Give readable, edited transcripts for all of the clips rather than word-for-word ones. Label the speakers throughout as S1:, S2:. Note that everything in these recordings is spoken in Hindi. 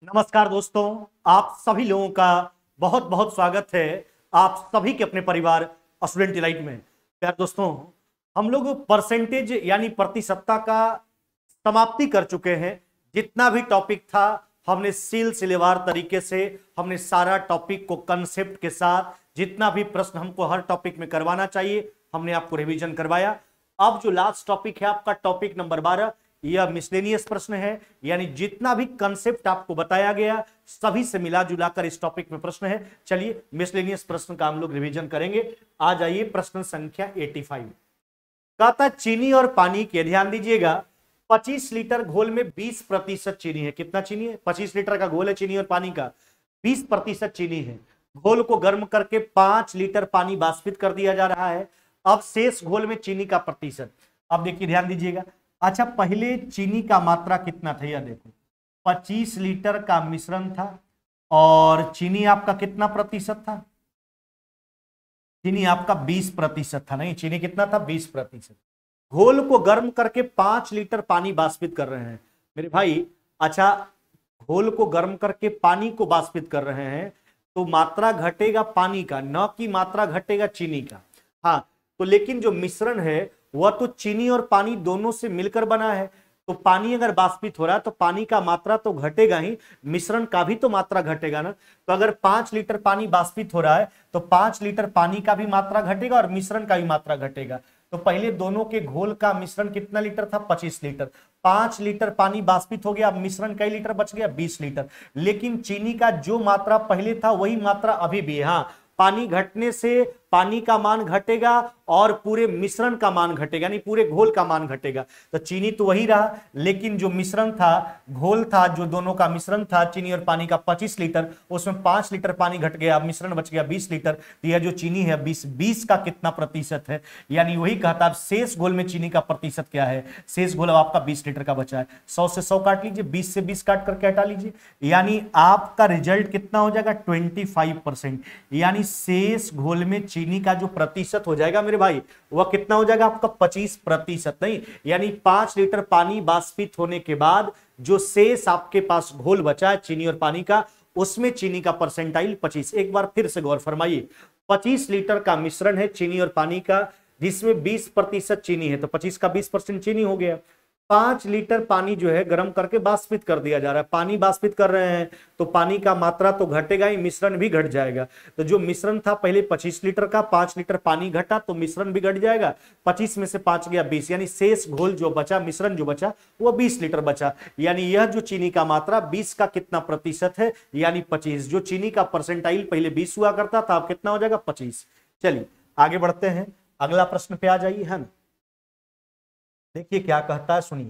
S1: नमस्कार दोस्तों, आप सभी लोगों का बहुत बहुत स्वागत है आप सभी के अपने परिवार स्टूडेंट डिलाइट में। प्यार दोस्तों, हम लोग परसेंटेज यानी प्रतिशतता का समाप्ति कर चुके हैं। जितना भी टॉपिक था हमने सिलसिलेवार तरीके से हमने सारा टॉपिक को कंसेप्ट के साथ जितना भी प्रश्न हमको हर टॉपिक में करवाना चाहिए हमने आपको रिवीजन करवाया। अब जो लास्ट टॉपिक है आपका टॉपिक नंबर 12, यह मिसलेनियस प्रश्न है, यानी जितना भी कंसेप्ट आपको बताया गया सभी से मिला जुलाकर इस टॉपिक में प्रश्न है। चलिए मिसलेनियस प्रश्न का हम लोग रिवीजन करेंगे। आ जाइए प्रश्न संख्या 85। कहता चीनी और पानी के, ध्यान दीजिएगा, 25 लीटर घोल में 20% चीनी है। कितना चीनी है? 25 लीटर का घोल है चीनी और पानी का, 20% चीनी है। घोल को गर्म करके 5 लीटर पानी वाष्पित कर दिया जा रहा है। अब शेष घोल में चीनी का प्रतिशत। अब देखिए ध्यान दीजिएगा। अच्छा, पहले चीनी का मात्रा कितना था? यह देखो, 25 लीटर का मिश्रण था और चीनी आपका कितना प्रतिशत था? चीनी आपका 20% था। नहीं, चीनी कितना था? 20%। घोल को गर्म करके 5 लीटर पानी वाष्पित कर रहे हैं मेरे भाई। अच्छा, घोल को गर्म करके पानी को वाष्पित कर रहे हैं तो मात्रा घटेगा पानी का, न कि मात्रा घटेगा चीनी का। हाँ, तो लेकिन जो मिश्रण है वह तो चीनी और पानी दोनों से मिलकर बना है, तो पानी अगर वाष्पित हो रहा है तो पानी का मात्रा तो घटेगा ही, मिश्रण का भी तो मात्रा घटेगा ना। तो अगर 5 लीटर पानी वाष्पित हो रहा है तो 5 लीटर पानी का भी मात्रा घटेगा और मिश्रण का भी मात्रा घटेगा। तो पहले दोनों के घोल का मिश्रण कितना लीटर था? 25 लीटर। 5 लीटर पानी वाष्पित हो गया, अब मिश्रण कई लीटर बच गया? 20 लीटर। लेकिन चीनी का जो मात्रा पहले था वही मात्रा अभी भी है। हाँ, पानी घटने से पानी का मान घटेगा और पूरे मिश्रण का मान घटेगा, यानी पूरे घोल का मान घटेगा। तो चीनी तो वही रहा, लेकिन जो मिश्रण था, घोल था, जो दोनों का मिश्रण था चीनी और पानी का 25 लीटर, उसमें 5 लीटर पानी घट गया, मिश्रण बच गया 20 लीटर। तो यह जो चीनी है 20 का कितना प्रतिशत है? यानी वही कहता है शेष घोल में चीनी का प्रतिशत क्या है। शेष घोल आपका 20 लीटर का बचा है। 100 से 100 काट लीजिए, 20 से 20 काट करके हटा लीजिए, यानी आपका रिजल्ट कितना हो जाएगा? 25%। यानी शेष घोल में चीनी का जो प्रतिशत हो जाएगा मेरे भाई वह कितना हो जाएगा आपका? 25%। नहीं, यानी 5 लीटर पानी वाष्पित होने के बाद जो शेष आपके पास घोल बचा है चीनी और पानी का, उसमें चीनी का परसेंटाइल 25। एक बार फिर से गौर फरमाइए, 25 लीटर का मिश्रण है चीनी और पानी का जिसमें 20% चीनी है, तो 25 का 20% चीनी हो गया। 5 लीटर पानी जो है गर्म करके वाष्पित कर दिया जा रहा है। पानी वाष्पित कर रहे हैं तो पानी का मात्रा तो घटेगा ही, मिश्रण भी घट जाएगा। तो जो मिश्रण था पहले 25 लीटर का, 5 लीटर पानी घटा तो मिश्रण भी घट जाएगा। 25 में से 5 गया 20, यानी शेष घोल जो बचा, मिश्रण जो बचा वो 20 लीटर बचा। यानी यह जो चीनी का मात्रा 20 का कितना प्रतिशत है? यानी 25। जो चीनी का परसेंटाइल पहले 20 हुआ करता था, अब कितना हो जाएगा? 25। चलिए आगे बढ़ते हैं, अगला प्रश्न पे आ जाइए, है ना। देखिए क्या कहता है, सुनिए।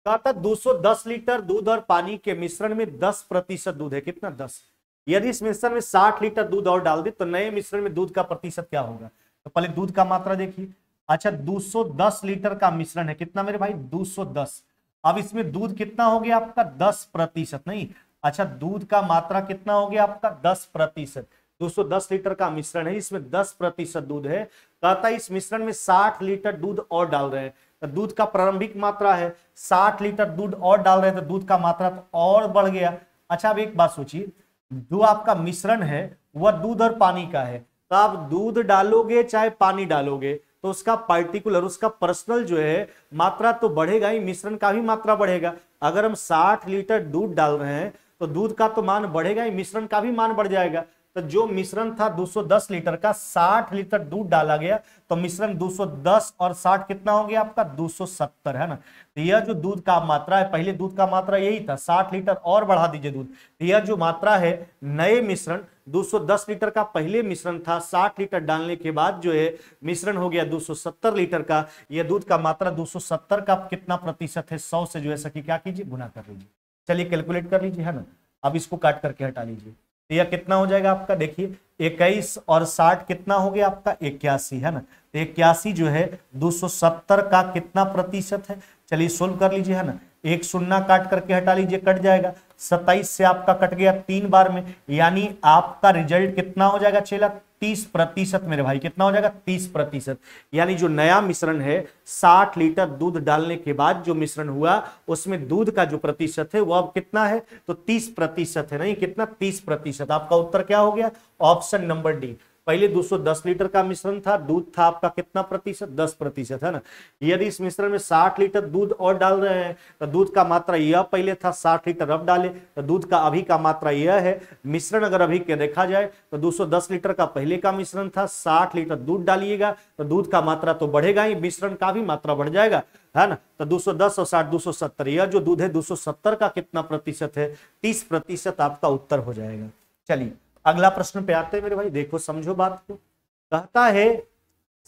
S1: कहता 210 लीटर दूध और पानी के मिश्रण में 10% दूध है। कितना? 10। यदि इस मिश्रण में 60 लीटर दूध और डाल दे तो नए मिश्रण में दूध का प्रतिशत क्या होगा? तो पहले दूध का मात्रा देखिए। अच्छा, 210 लीटर का मिश्रण है, कितना मेरे भाई? 210। अब इसमें दूध कितना हो गया आपका? 10%। नहीं, अच्छा, दूध का मात्रा कितना हो गया आपका? 10%। 210 लीटर का मिश्रण है, इसमें 10% दूध है। कहता इस मिश्रण में 60 लीटर दूध और डाल रहे हैं, तो दूध का प्रारंभिक मात्रा है 60 लीटर दूध और डाल रहे हैं तो दूध का मात्रा तो और बढ़ गया। अच्छा, अब एक बात सोचिए, जो आपका मिश्रण है वह दूध और पानी का है, तो आप दूध डालोगे चाहे पानी डालोगे तो उसका पार्टिकुलर, उसका पर्सनल जो है मात्रा तो बढ़ेगा ही, मिश्रण का भी मात्रा बढ़ेगा। अगर हम 60 लीटर दूध डाल रहे हैं तो दूध का तो मान बढ़ेगा ही, मिश्रण का भी मान बढ़ जाएगा। तो जो मिश्रण था 210 लीटर का, 60 लीटर दूध डाला गया तो मिश्रण 210 और 60 कितना हो गया आपका? 270, है ना। तो यह जो दूध का मात्रा है, पहले दूध का मात्रा यही था, 60 लीटर और बढ़ा दीजिए दूध, तो यह जो मात्रा है नए मिश्रण 210 लीटर का पहले मिश्रण था, 60 लीटर डालने के बाद जो है मिश्रण हो गया 270 लीटर का। यह दूध का मात्रा 270 का कितना प्रतिशत है? 100 से जो है सकी क्या कीजिए? गुना कर लीजिए। चलिए कैलकुलेट कर लीजिए, है ना। अब इसको काट करके हटा लीजिए, तो यह कितना हो जाएगा आपका? देखिए 21 और 60 कितना हो गया आपका? 81, है ना। तो 81 जो है 270 का कितना प्रतिशत है? चलिए सोल्व कर लीजिए, है ना। एक शून्य काट करके हटा लीजिए, कट जाएगा। 27 से आपका कट गया 3 बार में, यानी आपका रिजल्ट कितना हो जाएगा चेला, 30% मेरे भाई, कितना हो जाएगा 30%। यानी जो नया मिश्रण है 60 लीटर दूध डालने के बाद जो मिश्रण हुआ उसमें दूध का जो प्रतिशत है वो अब कितना है, तो 30% है, नहीं कितना 30%। आपका उत्तर क्या हो गया, ऑप्शन नंबर डी। पहले 210 लीटर का मिश्रण था, दूध था आपका कितना प्रतिशत, 10% है ना। यदि इस मिश्रण में 60 लीटर दूध और डाल रहे हैं तो दूध का मात्रा यह पहले था, 60 लीटर अब डाले तो दूध का अभी का मात्रा यह है। मिश्रण अगर अभी के देखा जाए तो 210 लीटर का पहले का मिश्रण था, 60 लीटर दूध डालिएगा तो दूध का मात्रा तो बढ़ेगा ही, मिश्रण का भी मात्रा बढ़ जाएगा, है ना। तो 210 और 60 270, यह जो दूध है 270 का कितना प्रतिशत है, 30% आपका उत्तर हो जाएगा। चलिए अगला प्रश्न पे आते हैं मेरे भाई, देखो समझो बात को। कहता है,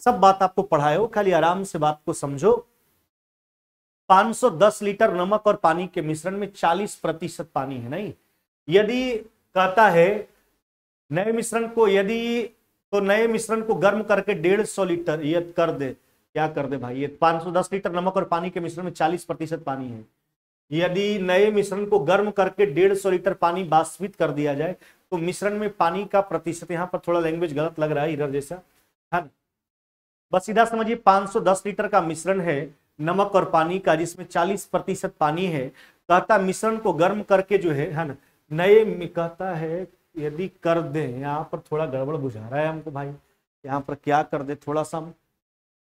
S1: सब बात आपको पढ़ाए हो, खाली आराम से बात को समझो। 510 लीटर नमक और पानी के मिश्रण में 40% पानी है, नहीं। यदि कहता है नए मिश्रण को, यदि तो नए मिश्रण को गर्म करके 150 लीटर ये कर दे, क्या कर दे भाई, ये 510 लीटर नमक और पानी के मिश्रण में 40% पानी है। यदि नए मिश्रण को गर्म करके 150 लीटर पानी वाष्पित कर दिया जाए तो मिश्रण में पानी का प्रतिशत, यहां पर थोड़ा लैंग्वेज गलत लग रहा है इधर जैसा, है ना। बस सीधा समझिए 510 लीटर का मिश्रण है नमक और पानी का, जिसमें 40% पानी है। कहता मिश्रण को गर्म करके जो है ना, नए में कहता है यदि कर दे, यहाँ पर थोड़ा गड़बड़ बुझा रहा है हमको भाई, यहाँ पर क्या कर दे, थोड़ा सा हम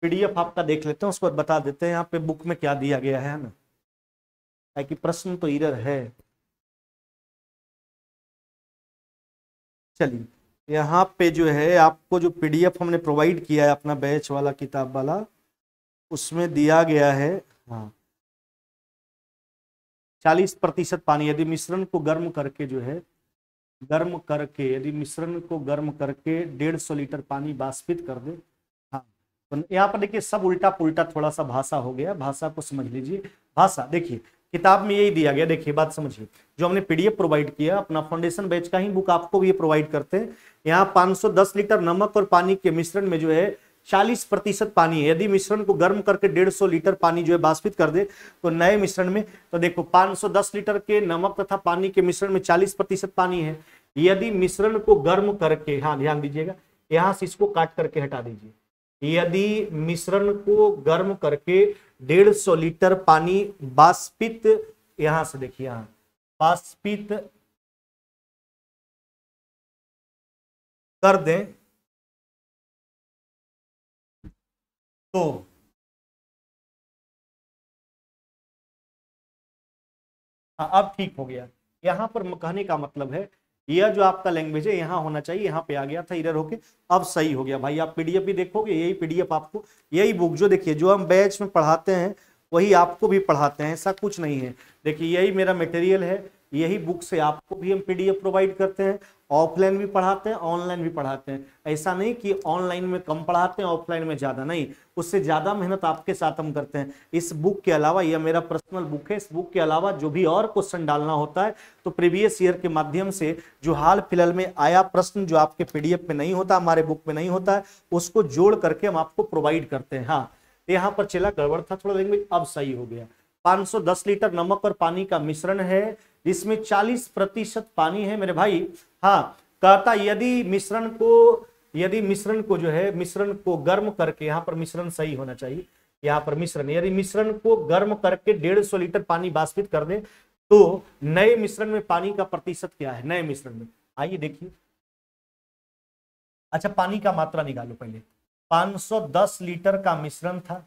S1: पीडीएफ आपका देख लेते हैं, उसके बाद बता देते हैं यहाँ पे बुक में क्या दिया गया है ना, ताकि प्रश्न तो इधर है। चलिए यहाँ पे जो है आपको जो पीडीएफ हमने प्रोवाइड किया है अपना बैच वाला किताब वाला, उसमें दिया गया है, हाँ 40% पानी। यदि मिश्रण को गर्म करके जो है, गर्म करके यदि मिश्रण को गर्म करके 150 लीटर पानी वाष्पित कर दे, हाँ तो यहाँ पर देखिए सब उल्टा पुल्टा थोड़ा सा भाषा हो गया, भाषा को समझ लीजिए। भाषा देखिए किताब में यही दिया गया, देखिए बात समझिए। जो हमने पीडीएफ प्रोवाइड किया अपना फाउंडेशन बैच का ही बुक आपको भी ये प्रोवाइड करते हैं। यहाँ 510 लीटर नमक और पानी के मिश्रण में जो है 40% पानी है। यदि मिश्रण को गर्म करके 150 लीटर पानी जो है वाष्पित कर दे तो नए मिश्रण में, तो देखो 510 लीटर के नमक तथा पानी के मिश्रण में 40% पानी है। यदि मिश्रण को गर्म करके, हाँ ध्यान दीजिएगा, यहां से इसको काट करके हटा दीजिए। यदि मिश्रण को गर्म करके 150 लीटर पानी वाष्पित, यहां से देखिए यहां वाष्पित कर दें तो हाँ अब ठीक हो गया। यहां पर कहने का मतलब है यह जो आपका लैंग्वेज है यहाँ होना चाहिए, यहाँ पे आ गया था इधर होके, अब सही हो गया भाई। आप पीडीएफ भी देखोगे, यही पीडीएफ आपको, यही बुक जो देखिए जो हम बैच में पढ़ाते हैं वही आपको भी पढ़ाते हैं, ऐसा कुछ नहीं है। देखिए यही मेरा मटेरियल है, यही बुक से आपको भी हम पीडीएफ प्रोवाइड करते हैं। ऑफलाइन भी पढ़ाते हैं, ऑनलाइन भी पढ़ाते हैं। ऐसा नहीं कि ऑनलाइन में कम पढ़ाते हैं ऑफलाइन में ज्यादा, नहीं, उससे ज्यादा मेहनत आपके साथ हम करते हैं। इस बुक के अलावा, यह मेरा पर्सनल बुक है, इस बुक के अलावा जो भी और क्वेश्चन डालना होता है तो प्रीवियस ईयर के माध्यम से जो हाल फिलहाल में आया प्रश्न जो आपके पीडीएफ में नहीं होता, हमारे बुक में नहीं होता है, उसको जोड़ करके हम आपको प्रोवाइड करते हैं। हाँ यहाँ पर चला गड़बड़ था थोड़ा लैंग्वेज, अब सही हो गया। 510 लीटर नमक और पानी का मिश्रण है जिसमें 40% पानी है मेरे भाई। हाँ कहता यदि मिश्रण को जो है, मिश्रण को गर्म करके, यहाँ पर मिश्रण सही होना चाहिए, यहाँ पर मिश्रण, यदि मिश्रण को गर्म करके 150 लीटर पानी वाष्पित कर दे तो नए मिश्रण में पानी का प्रतिशत क्या है, नए मिश्रण में आइए देखिए। अच्छा पानी का मात्रा निकालो पहले। 510 लीटर का मिश्रण था,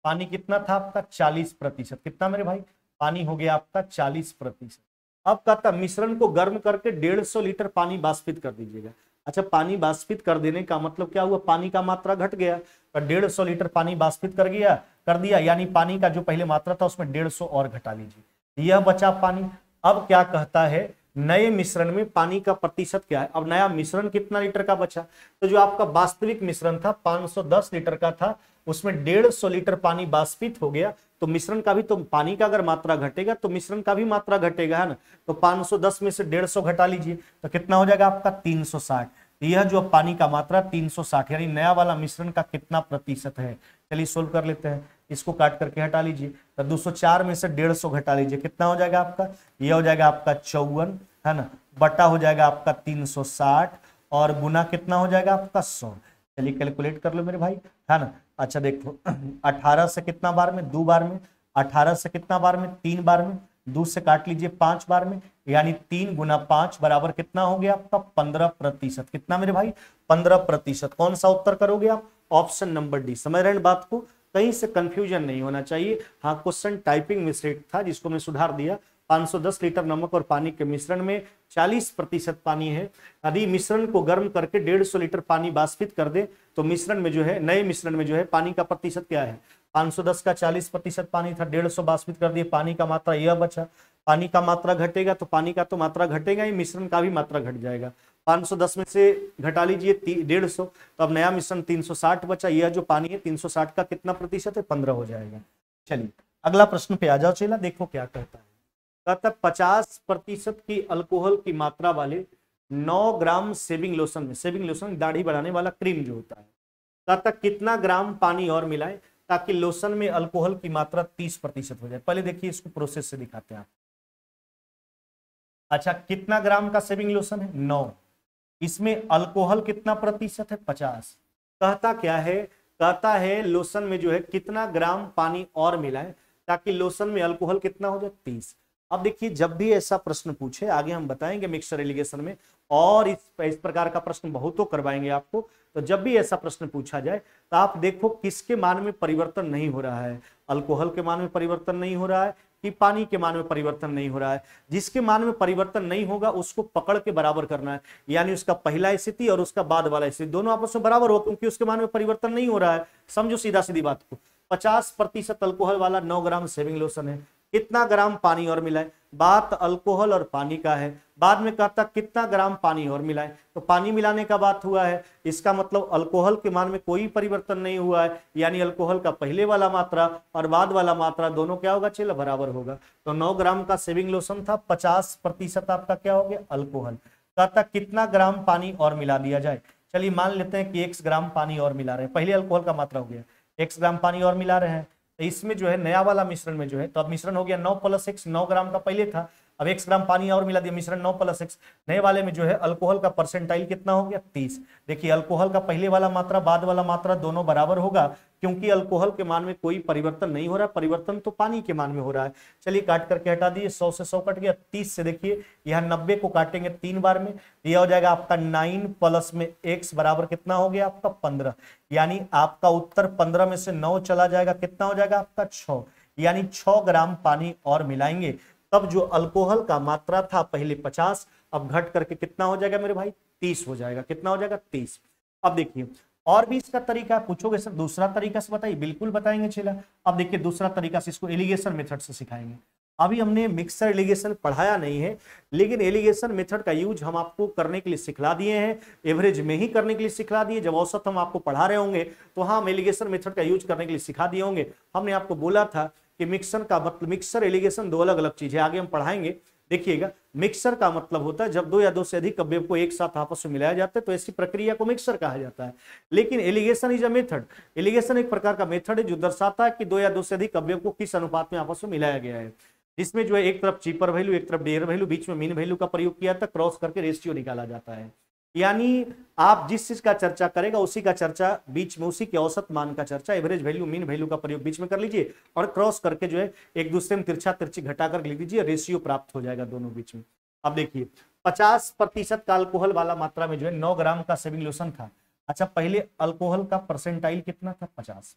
S1: पानी कितना था आपका 40%, कितना मेरे भाई, पानी हो गया आपका 40%। अब कहता मिश्रण को गर्म करके 150 लीटर पानी वाष्पित कर दीजिएगा। अच्छा पानी वाष्पित कर देने का मतलब क्या हुआ, पानी का मात्रा घट गया, तो 150 लीटर पानी वाष्पित कर दिया, यानी पानी का जो पहले मात्रा था उसमें 150 और घटा लीजिए, यह बचा पानी। अब क्या कहता है नए मिश्रण में पानी का प्रतिशत क्या है। अब नया मिश्रण कितना लीटर का बचा, तो जो आपका वास्तविक मिश्रण था 510 लीटर का था, उसमें 150 लीटर पानी वाष्पित हो गया, तो मिश्रण का भी, तो पानी का अगर मात्रा घटेगा तो मिश्रण का भी मात्रा घटेगा, है ना। तो 510 में से 150 घटा लीजिए तो कितना हो जाएगा आपका 360। यह जो पानी का मात्रा 360, यानी नया वाला मिश्रण का कितना प्रतिशत है। चलिए सोल्व कर लेते हैं, इसको काट करके हटा लीजिए। तो 204 में से 150 घटा लीजिए, कितना हो जाएगा आपका, यह हो जाएगा आपका 54, है ना, बटा हो जाएगा आपका 360 और गुना कितना हो जाएगा आपका 100। चलिए कैलकुलेट कर लो मेरे भाई, है ना। अच्छा देखो 18 से कितना बार में, 2 बार में, 18 से कितना बार में, 3 बार में, 2 से काट लीजिए 5 बार में, यानी 3 गुना 5 बराबर कितना हो गया आपका 15%। कितना मेरे भाई 15%। कौन सा उत्तर करोगे आप, ऑप्शन नंबर डी। समझ रहे हैं बात को, कहीं से कंफ्यूजन नहीं होना चाहिए। हाँ क्वेश्चन टाइपिंग मिस्टेक था जिसको मैं सुधार दिया। 510 लीटर नमक और पानी के मिश्रण में 40% पानी है। यदि मिश्रण को गर्म करके 150 लीटर पानी वाष्पित कर दे तो मिश्रण में जो है, नए मिश्रण में जो है पानी का प्रतिशत क्या है, 510 का 40% पानी था, 150 वाष्पित कर दिए, पानी का मात्रा यह बचा। पानी का मात्रा घटेगा तो पानी का तो मात्रा घटेगा ही, मिश्रण का भी मात्रा घट जाएगा। 510 में से घटा लीजिए 150, तो अब नया मिश्रण 360 बचा। यह जो पानी है 360 का कितना प्रतिशत है, 15 हो जाएगा। चलिए अगला प्रश्न पे आ जाओ। चला देखो क्या कहता है, कहता 50% की अल्कोहल की मात्रा वाले 9 ग्राम शेविंग लोशन में, शेविंग लोशन दाढ़ी बढ़ाने वाला क्रीम जो होता है, कहता कितना ग्राम पानी और मिलाएं ताकि लोशन में अल्कोहल की मात्रा 30% हो जाए। पहले देखिए इसको प्रोसेस से दिखाते हैं आप। अच्छा कितना ग्राम का शेविंग लोशन है, 9, इसमें अल्कोहल कितना प्रतिशत है, 50। कहता क्या है, कहता है लोशन में जो है कितना ग्राम पानी और मिलाएं ताकि लोशन में अल्कोहल कितना हो जाए, 30। अब देखिए जब भी ऐसा प्रश्न पूछे, आगे हम बताएंगे मिक्सचर एलिगेशन में, और इस प्रकार का प्रश्न बहुतों करवाएंगे आपको। तो जब भी ऐसा प्रश्न पूछा जाए तो आप देखो किसके मान में परिवर्तन नहीं हो रहा है, अल्कोहल के मान में परिवर्तन नहीं हो रहा है कि पानी के मान में परिवर्तन नहीं हो रहा है। जिसके मान में परिवर्तन नहीं होगा उसको पकड़ के बराबर करना है, यानी उसका पहला स्थिति और उसका बाद वाला स्थिति दोनों आपस में बराबर हो, क्योंकि उसके मान में परिवर्तन नहीं हो रहा है। समझो सीधा सीधी बात को, 50% अल्कोहल वाला 9 ग्राम शेविंग लोशन है, कितना ग्राम पानी और मिलाए, बात अल्कोहल और पानी का है। बाद में कहता कितना ग्राम पानी और मिलाए, तो पानी मिलाने का बात हुआ है, इसका मतलब अल्कोहल के मान में कोई परिवर्तन नहीं हुआ है, यानी अल्कोहल का पहले वाला मात्रा और बाद वाला मात्रा दोनों क्या होगा, चलो बराबर होगा। तो 9 ग्राम का शेविंग लोशन था, 50% आपका क्या हो गया, अल्कोहल। कहता कितना ग्राम पानी और मिला दिया जाए। चलिए मान लेते हैं कि x ग्राम पानी और मिला रहे हैं, पहले अल्कोहल का मात्रा हो गया, x ग्राम पानी और मिला रहे हैं। तो इसमें जो है नया वाला मिश्रण में जो है, तो अब मिश्रण हो गया 9 + x, 9 ग्राम का पहले था, अब x ग्राम पानी और मिला दिया, मिश्रण 9 + x। नए वाले में जो है अल्कोहल का परसेंटाइल कितना हो गया, 30। देखिए अल्कोहल का पहले वाला मात्रा बाद वाला मात्रा दोनों बराबर होगा, क्योंकि अल्कोहल के मान में कोई परिवर्तन नहीं हो रहा, परिवर्तन तो पानी के मान में हो रहा है। चलिए काट करके हटा दिए, 100 से 100 कट गया, 30 से देखिए यहाँ 90 को काटेंगे 3 बार में, यह हो जाएगा आपका 9 प्लस में x बराबर कितना हो गया आपका 15, यानी आपका उत्तर 15 में से 9 चला जाएगा, कितना हो जाएगा आपका 6, यानी 6 ग्राम पानी और मिलाएंगे, तब जो अल्कोहल का मात्रा था पहले 50, अब घट करके कितना हो जाएगा मेरे भाई, 30 हो जाएगा। कितना हो जाएगा, 30। अब देखिए और भी इसका तरीका पूछोगे सर दूसरा तरीका से बताइए, बिल्कुल बताएंगे चला। अब देखिए दूसरा तरीका से, इसको एलिगेशन मेथड से सिखाएंगे। अभी हमने मिक्सर एलिगेशन पढ़ाया नहीं है, लेकिन एलिगेशन मेथड का यूज हम आपको करने के लिए सिखला दिए हैं, एवरेज में ही करने के लिए सिखला दिए। जब औसत हम आपको पढ़ा रहे होंगे तो हाँ हम एलिगेशन मेथड का यूज करने के लिए सिखा दिए होंगे। हमने आपको बोला था कि मिक्सर का मतलब, मिक्सर एलिगेशन दो अलग अलग चीज है, आगे हम पढ़ाएंगे देखिएगा। मिक्सर का मतलब होता है जब 2 या 2 से अधिक अवयव को एक साथ आपस में मिलाया जाता है, तो ऐसी प्रक्रिया को मिक्सर कहा जाता है। लेकिन alligation is a method, alligation एक प्रकार का मेथड है जो दर्शाता है कि 2 या 2 से अधिक अवयव को किस अनुपात में आपस में मिलाया गया है, जिसमें जो है एक तरफ चीपर वैल्यू, एक तरफ डेयर वैल्यू, बीच में मीन वैल्यू का प्रयोग किया था, क्रॉस करके रेशियो निकाला जाता है। यानी आप जिस चीज का चर्चा करेगा उसी का चर्चा बीच में, उसी के औसत मान का चर्चा एवरेज वैल्यू, मीन वैल्यू का प्रयोग बीच में कर लीजिए, और क्रॉस करके जो है एक दूसरे में तिरछा तिरछी घटा कर लिख दीजिए, रेशियो प्राप्त हो जाएगा दोनों बीच में। अब देखिए 50% का अल्कोहल वाला मात्रा में जो है 9 ग्राम का शेविंग लोशन था। अच्छा पहले अल्कोहल का परसेंटाइल कितना था, 50।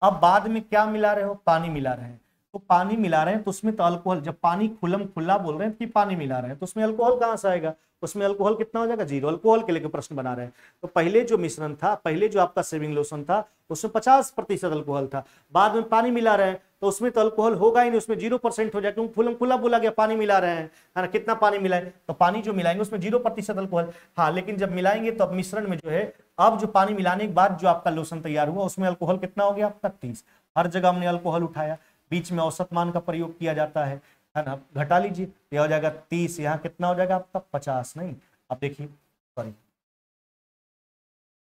S1: अब बाद में क्या मिला रहे हो, पानी मिला रहे हैं। तो पानी मिला रहे हैं तो उसमें तो अल्कोहल, जब पानी खुल्लम खुल्ला बोल रहे हैं कि पानी मिला रहे हैं तो उसमें अल्कोहल कहां से आएगा, उसमें अल्कोहल कितना हो जाएगा, 0। अल्कोहल के लेकर प्रश्न बना रहे हैं। तो पहले जो मिश्रण था, पहले जो आपका शेविंग लोशन था उसमें 50% अल्कोहल था, बाद में पानी मिला रहे हैं तो उसमें तो अल्कोहल होगा ही नहीं, उसमें 0% हो जाएगा, क्योंकि खुल्लम खुल्ला बोला गया पानी मिला रहे हैं, है ना। कितना पानी मिलाएं, तो पानी जो मिलाएंगे उसमें 0% अल्कोहल। हाँ लेकिन जब मिलाएंगे तो अब मिश्रण में जो है, अब जो पानी मिलाने के बाद जो आपका लोशन तैयार हुआ उसमें अल्कोहल कितना हो गया आपका, 30। हर जगह हमने अल्कोहल उठाया, बीच में औसत मान का प्रयोग किया जाता है ना। घटा लीजिए, यह हो जाएगा 30, यहाँ कितना हो जाएगा आपका 50, नहीं। अब देखिए सॉरी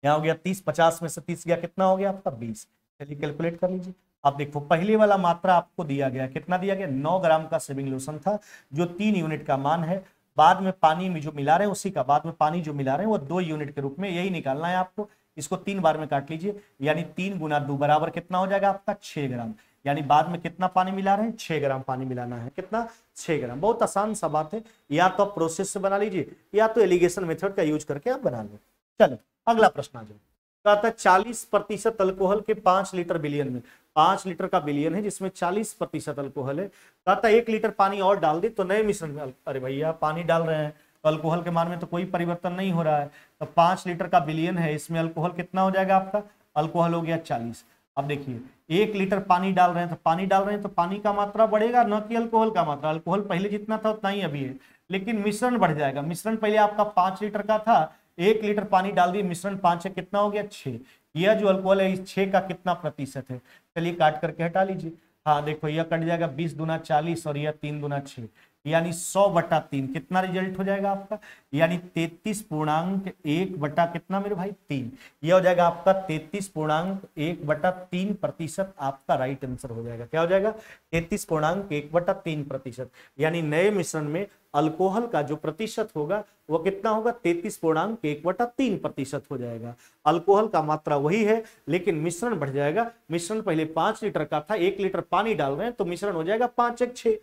S1: यहाँ हो गया 30, 50 में से 30 गया, कितना हो गया आपका 20। चलिए कैलकुलेट कर लीजिए। अब देखो पहले वाला मात्रा आपको दिया गया, कितना दिया गया, 9 ग्राम का सेविंग लोशन था जो 3 यूनिट का मान है। बाद में पानी में जो मिला रहे हैं उसी का, बाद में पानी जो मिला रहे हैं वो 2 यूनिट के रूप में, यही निकालना है आपको। इसको 3 बार में काट लीजिए, यानी 3 गुना 2 बराबर कितना हो जाएगा आपका 6 ग्राम। यानी बाद में कितना पानी मिला रहे हैं, 6 ग्राम पानी मिलाना है, कितना 6 ग्राम। बहुत आसान सा बात है, या तो आप प्रोसेस से बना लीजिए या तो एलिगेशन मेथड का यूज करके आप बना लो। चलो अगला प्रश्न आ जाए। कहता है 40% अल्कोहल के 5 लीटर बिलियन में, 5 लीटर का बिलियन है जिसमें 40% अल्कोहल है। कहता है 1 लीटर पानी और डाल दे तो नए मिश्रण में, अरे भैया पानी डाल रहे हैं तो अल्कोहल के मान में तो कोई परिवर्तन नहीं हो रहा है। तो 5 लीटर का बिलियन है, इसमें अल्कोहल कितना हो जाएगा आपका, अल्कोहल हो गया 40। अब देखिए 1 लीटर पानी डाल रहे हैं, तो पानी डाल रहे हैं तो पानी का मात्रा बढ़ेगा, न कि अल्कोहल का मात्रा। अल्कोहल पहले जितना था उतना ही अभी है, लेकिन मिश्रण बढ़ जाएगा। मिश्रण पहले आपका 5 लीटर का था, 1 लीटर पानी डाल दिए, मिश्रण 5 है, कितना हो गया 6। यह जो अल्कोहल है इस 6 का कितना प्रतिशत है, चलिए काट करके हटा लीजिए। हाँ देखो यह कट जाएगा, 20 दूना 40 और यह 3 दूना 6, यानी 100/3 कितना रिजल्ट हो जाएगा आपका, यानी 33.1 बटा कितना मेरे भाई 3। यह हो जाएगा आपका 33.1/3% आपका राइट आंसर हो जाएगा। क्या हो जाएगा, 33.1/3%। यानी नए मिश्रण में अल्कोहल का जो प्रतिशत होगा वो कितना होगा, 33.1/3% हो जाएगा। अल्कोहल का मात्रा वही है लेकिन मिश्रण बढ़ जाएगा। मिश्रण पहले 5 लीटर का था, 1 लीटर पानी डाल रहे हैं तो मिश्रण हो जाएगा 5 1 6।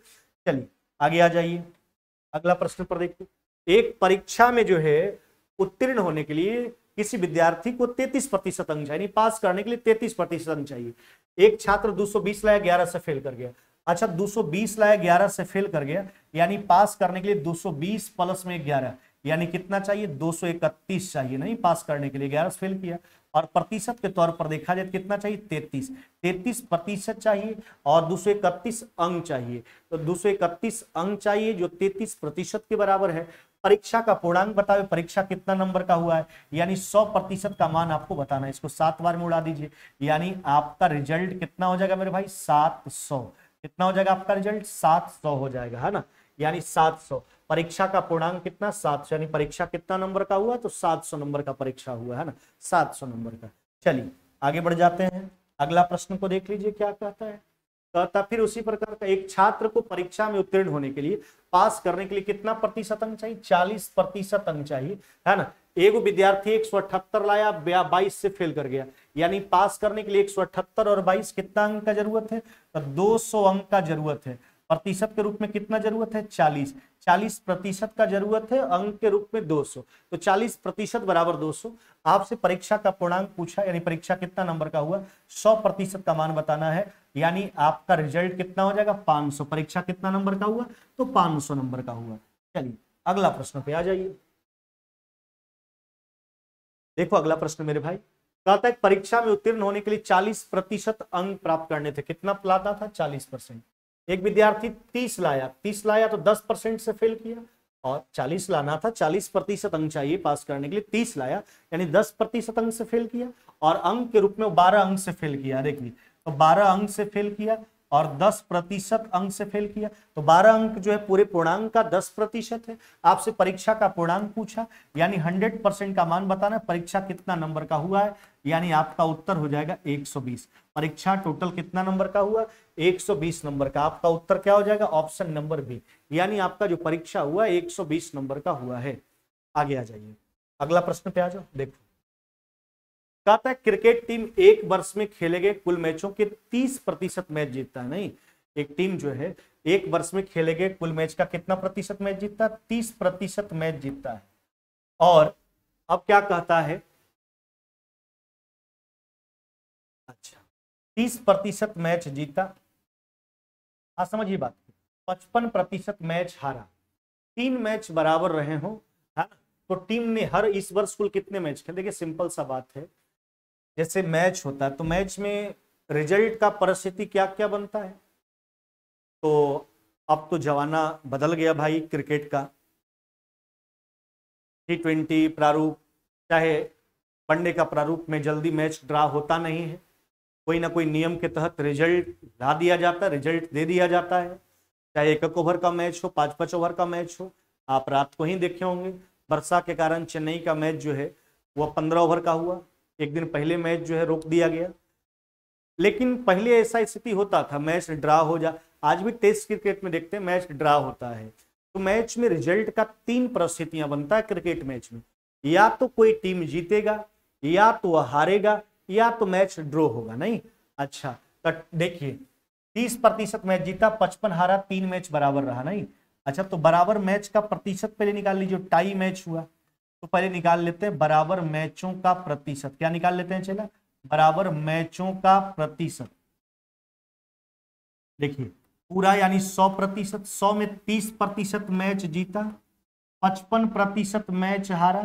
S1: चलिए आगे आ जाइए, अगला प्रश्न पर देखिए। एक परीक्षा में जो है उत्तीर्ण होने के लिए किसी विद्यार्थी को 33% अंक चाहिए, पास करने के लिए 33% अंक चाहिए। एक छात्र 220 लाया, 11 से फेल कर गया। अच्छा 220 लाया, 11 से फेल कर गया, यानी पास करने के लिए 220 प्लस में 11, यानी कितना चाहिए 231 चाहिए, नहीं पास करने के लिए 11 से फेल किया। और प्रतिशत के तौर पर देखा जाए कितना चाहिए 33% चाहिए और 231 अंक चाहिए। तो 231 अंक चाहिए जो 33% के बराबर है। परीक्षा का पूर्णांक बताओ, परीक्षा कितना नंबर का हुआ है, यानी 100% का मान आपको बताना है। इसको 7 बार में उड़ा दीजिए, यानी आपका रिजल्ट कितना हो जाएगा मेरे भाई 700। कितना हो जाएगा आपका रिजल्ट 700 हो जाएगा, है ना, यानी 700। परीक्षा का पूर्णांक कितना 700, यानी परीक्षा कितना नंबर का हुआ, तो 700 नंबर का परीक्षा हुआ, है ना, 700 नंबर का। चलिए आगे बढ़ जाते हैं, अगला प्रश्न को देख लीजिए क्या कहता है। कहता फिर उसी प्रकार का एक छात्र को परीक्षा में उत्तीर्ण होने के लिए, पास करने के लिए कितना प्रतिशत अंक चाहिए, 40% अंक चाहिए, है ना। एक विद्यार्थी 178 लाया, 22 से फेल कर गया, यानी पास करने के लिए 178 और 22 कितना अंक का जरूरत है, तो 200 अंक का जरूरत है। प्रतिशत के रूप में कितना जरूरत है 40% का जरूरत है, अंक के रूप में 200, तो 40% बराबर 200। आपसे परीक्षा का पूर्णांक पूछा, यानी परीक्षा कितना नंबर का हुआ, 100% का मान बताना है, यानी आपका रिजल्ट कितना हो जाएगा 500। परीक्षा कितना नंबर का हुआ, तो 500 नंबर का हुआ। चलिए अगला प्रश्न पे आ जाइए। देखो अगला प्रश्न मेरे भाई, कहता है परीक्षा में उत्तीर्ण होने के लिए 40% अंक प्राप्त करने थे, कितना लाता था 40%। एक विद्यार्थी 30 लाया तो 10% से फेल किया, और 40 लाना था, 40% अंक चाहिए पास करने के लिए, 30 लाया यानी 10% अंक से फेल किया, और अंक के रूप में 12 अंक से फेल किया। देखिए तो 12 अंक से फेल किया और 10% अंक से फेल किया, तो 12 अंक जो है पूरे पूर्णांक का 10% है। आपसे परीक्षा का पूर्णांक पूछा, यानी 100% का मान बताना, परीक्षा कितना नंबर का हुआ है, यानी आपका उत्तर हो जाएगा 120। परीक्षा टोटल कितना नंबर का हुआ, 120 नंबर का। आपका उत्तर क्या हो जाएगा, ऑप्शन नंबर बी, यानी आपका जो परीक्षा हुआ 120 नंबर का हुआ है। आगे आ जाइए, अगला प्रश्न पे आ जाओ। देखो कहता है क्रिकेट टीम एक वर्ष में खेले गए कुल मैचों के 30% मैच जीतता है। नहीं, एक टीम जो है एक वर्ष में खेले गए कुल मैच का कितना प्रतिशत मैच जीतता है, 30% मैच जीतता है। और अब क्या कहता है, अच्छा 30% मैच जीता, हाँ समझिए बात, 55% मैच हारा, 3 मैच बराबर रहे हो, है ना, तो टीम ने हर इस वर्ष कुल कितने मैच खेले। देखिए सिंपल सा बात है, जैसे मैच होता है तो मैच में रिजल्ट का परिस्थिति क्या क्या बनता है, तो अब तो जमाना बदल गया भाई क्रिकेट का। T20 प्रारूप चाहे वनडे का प्रारूप में जल्दी मैच ड्रा होता नहीं है, कोई ना कोई नियम के तहत रिजल्ट ला दिया जाता है, रिजल्ट दे दिया जाता है। चाहे 1 ओवर का मैच हो, 5 ओवर का मैच हो, आप रात को ही देखे होंगे, वर्षा के कारण चेन्नई का मैच जो है वो 15 ओवर का हुआ, एक दिन पहले मैच जो है रोक दिया गया, लेकिन पहले ऐसा स्थिति होता था मैच ड्रा हो जा, आज भी टेस्ट क्रिकेट में देखते हैं मैच ड्रा होता है तो मैच में रिजल्ट का 3 परिस्थितियां बनता है क्रिकेट मैच में, या तो कोई टीम जीतेगा, या तो वह हारेगा, या तो मैच ड्रॉ होगा। नहीं, अच्छा तो देखिए 30% मैच जीता, 55 हारा, 3 मैच बराबर रहा। नहीं, अच्छा तो बराबर मैच का प्रतिशत पहले निकाल लीजिए। टाई मैच हुआ तो पहले निकाल लेते हैं बराबर मैचों का प्रतिशत। क्या निकाल लेते हैं चला? बराबर मैचों का प्रतिशत। देखिए पूरा यानी 100%, 100 में 30% मैच जीता, 55% मैच हारा,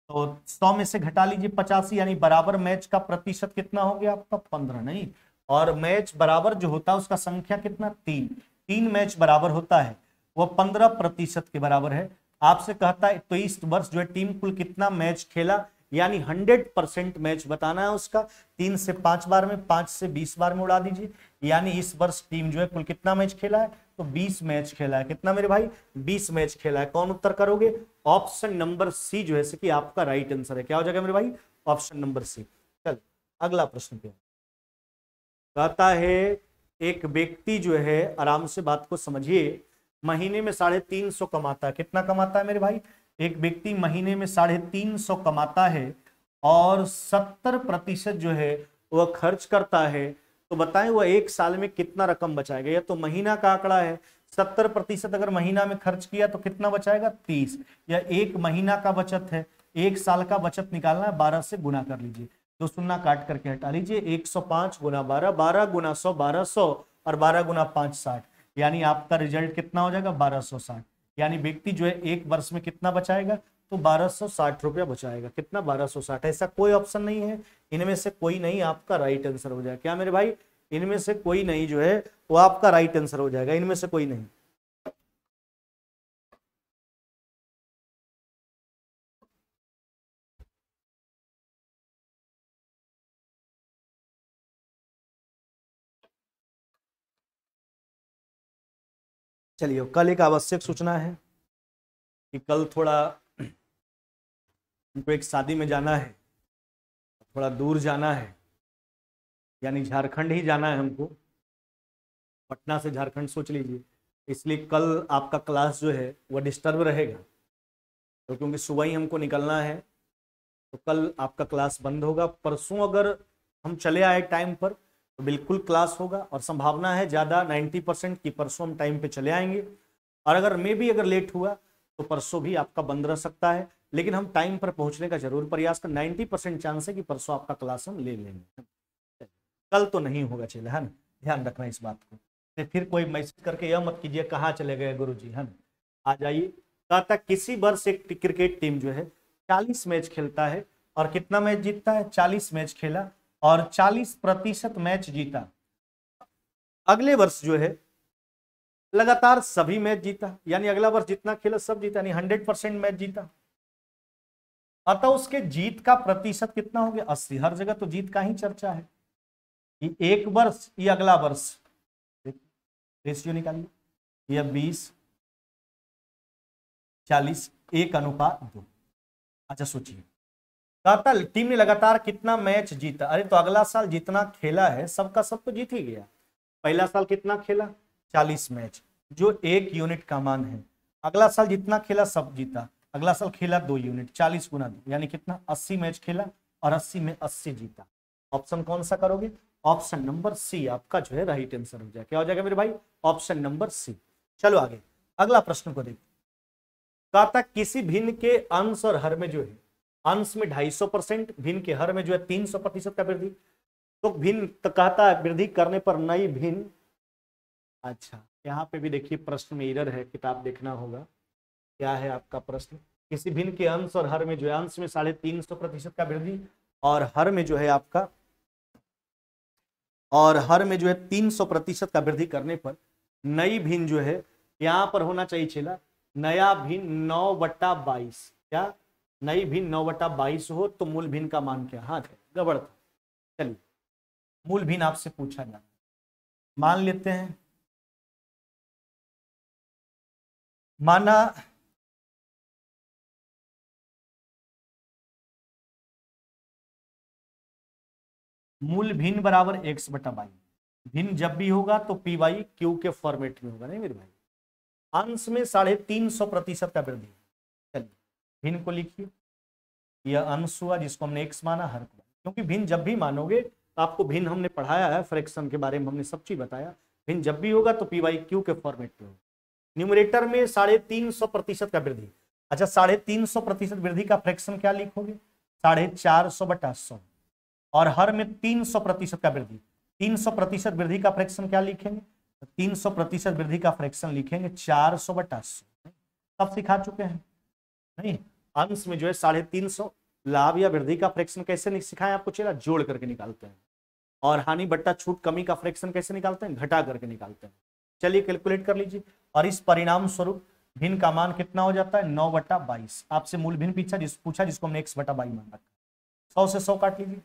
S1: तो 100 में से घटा लीजिए 85, यानी बराबर मैच का प्रतिशत कितना हो गया आपका? 15। नहीं, और मैच बराबर जो होता है उसका संख्या कितना? 3। 3 मैच बराबर होता है, वह 15% के बराबर है। आपसे कहता है तो इस वर्ष जो है टीम कुल कितना मैच खेला, यानी 100% मैच बताना है उसका। 3 से 5 बार में, 5 से 20 बार में उड़ा दीजिए, यानी इस वर्ष टीम जो है कुल कितना मैच खेला है? तो 20 मैच खेला है। कितना मेरे भाई? 20 मैच खेला है। कौन उत्तर करोगे? ऑप्शन नंबर सी जो है कि आपका राइट आंसर है। क्या हो जाएगा मेरे भाई? Option number C. चल अगला प्रश्न क्या कहता है? एक व्यक्ति जो है, आराम से बात को समझिए, महीने में 350 कमाता है। कितना कमाता है मेरे भाई? एक व्यक्ति महीने में 350 कमाता है और 70% जो है वह खर्च करता है, तो बताएं वह एक साल में कितना रकम बचाएगा? या तो महीना का आंकड़ा है, 70% अगर महीना में खर्च किया तो कितना बचाएगा? 30। या एक महीना का बचत है, एक साल का बचत निकालना है, 12 से गुना कर लीजिए, दो शून्य काट करके हटा लीजिए, 105 गुना 12, 12 गुना 100, 1200, और 12 गुना 5, 60, यानी आपका रिजल्ट कितना हो जाएगा? 1260। यानी व्यक्ति जो है एक वर्ष में कितना बचाएगा? तो 1260 रुपया बचाएगा। कितना? 1260। ऐसा कोई ऑप्शन नहीं है, इनमें से कोई नहीं आपका राइट आंसर हो जाएगा। क्या मेरे भाई? इनमें से कोई नहीं जो है वो आपका राइट आंसर हो जाएगा, इनमें से कोई नहीं। चलिए, कल एक आवश्यक सूचना है कि कल थोड़ा हमको एक शादी में जाना है, थोड़ा दूर जाना है, यानी झारखंड ही जाना है हमको, पटना से झारखंड सोच लीजिए। इसलिए कल आपका क्लास जो है वह डिस्टर्ब रहेगा, तो क्योंकि सुबह ही हमको निकलना है तो कल आपका क्लास बंद होगा। परसों अगर हम चले आए टाइम पर तो बिल्कुल क्लास होगा, और संभावना है ज़्यादा 90% की परसों हम टाइम पे चले आएंगे। और अगर मे भी अगर लेट हुआ तो परसों भी आपका बंद रह सकता है, लेकिन हम टाइम पर पहुंचने का जरूर प्रयास कर। 90% चांस है कि परसों आपका क्लास हम ले लेंगे, कल तो नहीं होगा। चले, है ना, ध्यान रखना इस बात को। तो फिर कोई मैसेज करके यह मत कीजिए कहाँ चले गए गुरु जी, है ना। आ जाइए। कहता किसी वर्ष एक क्रिकेट टीम जो है 40 मैच खेलता है और कितना मैच जीतता है? 40 मैच खेला और 40% मैच जीता। अगले वर्ष जो है लगातार सभी मैच जीता, यानी अगला वर्ष जितना खेला सब जीता, यानी 100% मैच जीता। अतः उसके जीत का प्रतिशत कितना हो गया? 80। हर जगह तो जीत का ही चर्चा है, कि एक वर्ष या अगला वर्ष। रेशियो निकालिए, यह 20, 40, 1:2। अच्छा सोचिए, कहता टीम ने लगातार कितना मैच जीता। अरे तो अगला साल जितना खेला है सबका सब तो जीत ही गया। पहला साल कितना खेला? 40 मैच, जो 1 यूनिट का मान है। अगला साल जितना खेला सब जीता, अगला साल खेला 2 यूनिट, 40 गुना 2, यानी कितना? 80 मैच खेला और 80 में 80 जीता। ऑप्शन कौन सा करोगे? ऑप्शन नंबर सी आपका जो है राइट आंसर हो जाएगा। क्या हो जाएगा मेरे भाई? Option number C. चलो आगे अगला प्रश्न को देखते। कहता किसी भिन्न के अंश और हर में जो है, अंश में 250%, भिन्न के हर में जो है 300% का वृद्धि, तो भिन्न तो कहता है वृद्धि करने पर नई भिन्न। अच्छा यहाँ पे भी देखिए प्रश्न में एरर है, किताब देखना होगा। क्या है आपका प्रश्न? किसी भिन्न के अंश और हर में जो है, अंश में 350% का वृद्धि और हर में जो है आपका, और हर में जो है 300% का वृद्धि करने पर नई भिन्न जो है, यहां पर होना चाहिए चला नया भिन्न 9/22। क्या नई भिन्न 9/22 हो तो मूल भिन्न का मान क्या? हाँ गड़बड़ था। चलिए मूल भिन्न आपसे पूछा जाए, मान लेते हैं, माना मूल भिन्न बराबर x बटा वाई। भिन्न जब भी होगा तो पी वाई क्यू के फॉर्मेट में होगा, नहीं मेरे भाई। अंश में 350% का वृद्धि। चलिए भिन्न को लिखिए, यह अंश हुआ जिसको हमने x माना हर को, क्योंकि भिन्न जब भी मानोगे तो आपको भिन्न हमने पढ़ाया है, फ्रैक्शन के बारे में हमने सब चीज बताया। भिन्न जब भी होगा तो पी वाई क्यू के फॉर्मेट में होगा। न्यूमरेटर में 350% का वृद्धि। अच्छा 350% वृद्धि का फ्रैक्शन क्या लिखोगे? 450/100। और हर में 300% का वृद्धि। 300% वृद्धि का फ्रैक्शन क्या लिखेंगे? 300% वृद्धि का फ्रैक्शन लिखेंगे 400/100। सब सिखा चुके हैं नहीं? अंश में जो है 350 लाभ या वृद्धि का फ्रैक्शन कैसे नहीं सिखाएं आपको? चला जोड़ करके निकालते हैं। और हानि बट्टा छूट कमी का फ्रैक्शन कैसे निकालते हैं? घटा करके निकालते हैं। चलिए कैलकुलेट कर लीजिए। और इस परिणाम स्वरूप भिन्न का मान कितना हो जाता है? 9/22। आपसे मूल भिन्न पूछा जिसको हमने x/y मान रखा। 100 से 100 काट लीजिए।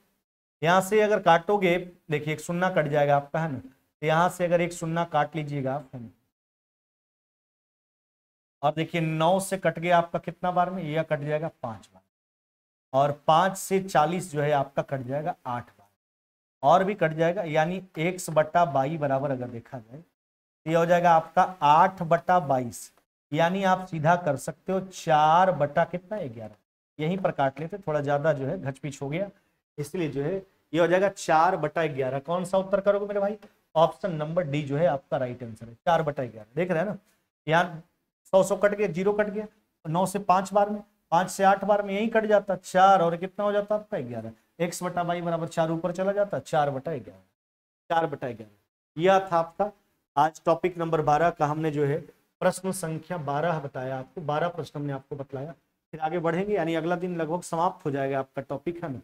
S1: यहां से अगर काटोगे, देखिए एक शून्य कट जाएगा आपका, है ना? यहां से अगर एक शून्य काट लीजिएगा आप, है ना? और देखिए 9 से कट गया आपका कितना बार में? यह कट जाएगा 5 बार। और 5 से 40 जो है आपका कट जाएगा 8 बार। और भी कट जाएगा, यानी x/y बराबर अगर देखा जाए ये हो जाएगा आपका 8/22। यानी आप सीधा कर सकते हो 4/11। यहीं पर काट लेते, थोड़ा ज्यादा जो है घचपिच हो गया, इसलिए जो है ये हो जाएगा 4/11। कौन सा उत्तर करोगे मेरे भाई? ऑप्शन नंबर डी जो है आपका राइट आंसर है, 4/11। देख रहे हैं ना, यहाँ 100 कट गया, 0 कट गया। 9 से 5 बार में, 5 से 8 बार में यही कट जाता 4, और कितना हो जाता आपका 11। x/y बराबर 4 ऊपर चला जाता 4/11। 4/11 यह था आपका आज टॉपिक नंबर 12 का। हमने जो है प्रश्न संख्या 12 बताया आपको, 12 प्रश्न हमने आपको बतलाया। फिर आगे बढ़ेंगे, यानी अगला दिन लगभग समाप्त हो जाएगा आपका टॉपिक, है ना?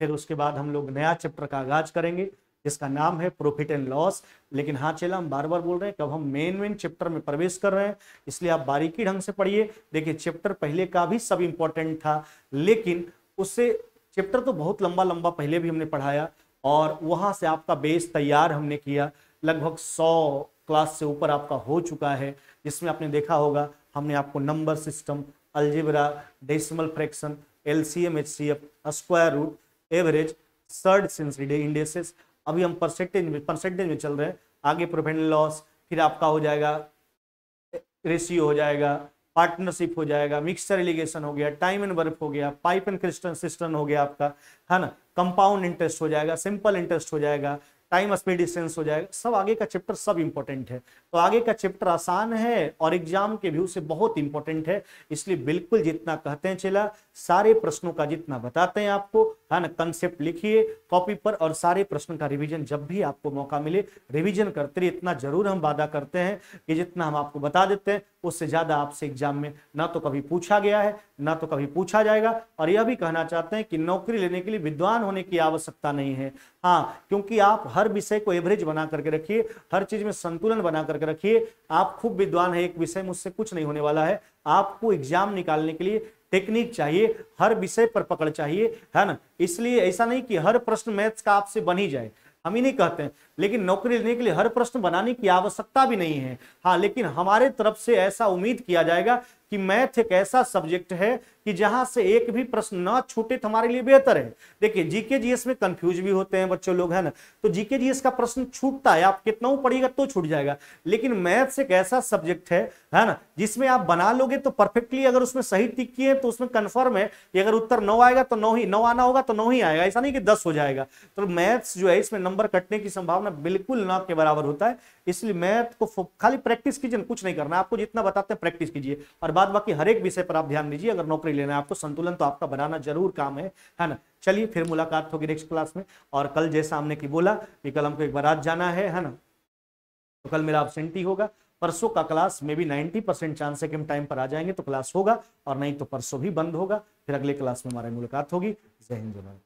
S1: फिर उसके बाद हम लोग नया चैप्टर का आगाज करेंगे जिसका नाम है प्रॉफिट एंड लॉस। लेकिन हाँ चला, हम बार बार बोल रहे हैं कि अब हम मेन चैप्टर में प्रवेश कर रहे हैं, इसलिए आप बारीकी ढंग से पढ़िए। देखिए चैप्टर पहले का भी सब इंपॉर्टेंट था, लेकिन उससे चैप्टर तो बहुत लंबा लंबा पहले भी हमने पढ़ाया, और वहां से आपका बेस तैयार हमने किया। लगभग 100 क्लास से ऊपर आपका हो चुका है, जिसमें आपने देखा होगा हमने आपको number system, algebra, decimal fraction, LCM, HCF, square root, average, surd indices. अभी हम परसेंटेज में चल रहे हैं। आगे प्रॉफिट एंड लॉस, फिर आपका हो जाएगा रेशियो, हो जाएगा पार्टनरशिप, हो जाएगा मिक्सचर एलिगेशन, हो गया टाइम एंड वर्क, हो गया पाइप एंड क्रिस्टल सिस्टम, हो गया आपका, है ना? कंपाउंड इंटरेस्ट हो जाएगा, सिंपल इंटरेस्ट हो जाएगा, टाइम स्पीड डिस्टेंस हो जाएगा। सब आगे का चैप्टर सब इंपॉर्टेंट है। तो आगे का चैप्टर आसान है और एग्जाम के व्यू से बहुत इंपॉर्टेंट है, इसलिए बिल्कुल जितना कहते हैं चला, सारे प्रश्नों का जितना बताते हैं आपको, है ना, कंसेप्ट लिखिए कॉपी पर, और सारे प्रश्न का रिवीजन जब भी आपको मौका मिले रिवीजन करते रहिए। इतना जरूर हम वादा करते हैं कि जितना हम आपको बता देते हैं उससे ज्यादा आपसे एग्जाम में ना तो कभी पूछा गया है ना तो कभी पूछा जाएगा। और यह भी कहना चाहते हैं कि नौकरी लेने के लिए विद्वान होने की आवश्यकता नहीं है, हाँ, क्योंकि आप हर विषय को एवरेज बना करके रखिए, हर चीज में संतुलन बना करके रखिए। आप खूब विद्वान है एक विषय, मुझसे कुछ नहीं होने वाला है। आपको एग्जाम निकालने के लिए टेक्निक चाहिए, हर विषय पर पकड़ चाहिए, है ना? इसलिए ऐसा नहीं कि हर प्रश्न मैथ्स का आपसे बन ही जाए, हम ही नहीं कहते हैं, लेकिन नौकरी लेने के लिए हर प्रश्न बनाने की आवश्यकता भी नहीं है, हाँ, लेकिन हमारे तरफ से ऐसा उम्मीद किया जाएगा कि मैथ एक ऐसा सब्जेक्ट है कि जहां से एक भी प्रश्न ना छूटे तो हमारे लिए बेहतर है। देखिए जीके जीएस में कंफ्यूज भी होते हैं बच्चों लोग, है ना? तो जीके जीएस का प्रश्न छूटता है, आप कितना पढ़िएगा तो छूट जाएगा, लेकिन मैथ्स एक ऐसा सब्जेक्ट है ना, जिसमें आप बना लोगे तो परफेक्टली, अगर उसमें सही टिक किए तो उसमें कंफर्म है कि अगर उत्तर 9 आएगा तो 9 आना होगा तो 9 ही आएगा, ऐसा नहीं कि 10 हो जाएगा। तो मैथ्स जो है इसमें नंबर कटने की संभावना बिल्कुल ना के बराबर होता है, इसलिए मैथ को खाली प्रैक्टिस कीजिए, कुछ नहीं करना, आपको जितना बताते हैं प्रैक्टिस कीजिए, और बाद बाकी हर एक विषय पर आप ध्यान दीजिए। अगर नौकरी लेना है आपको, संतुलन तो आपका बनाना जरूर काम है ना? चलिए फिर मुलाकात होगी नेक्स्ट क्लास में। और कल जैसा हमने की बोला कि कल हमको एक बारात जाना है ना? तो कल मेरा अब्सेंटी होगा। परसों का क्लास में भी 90% चांस है कि हम टाइम पर आ जाएंगे तो क्लास होगा, और नहीं तो परसों भी बंद होगा। फिर अगले क्लास में हमारी मुलाकात होगी। जय हिंद जय भारत।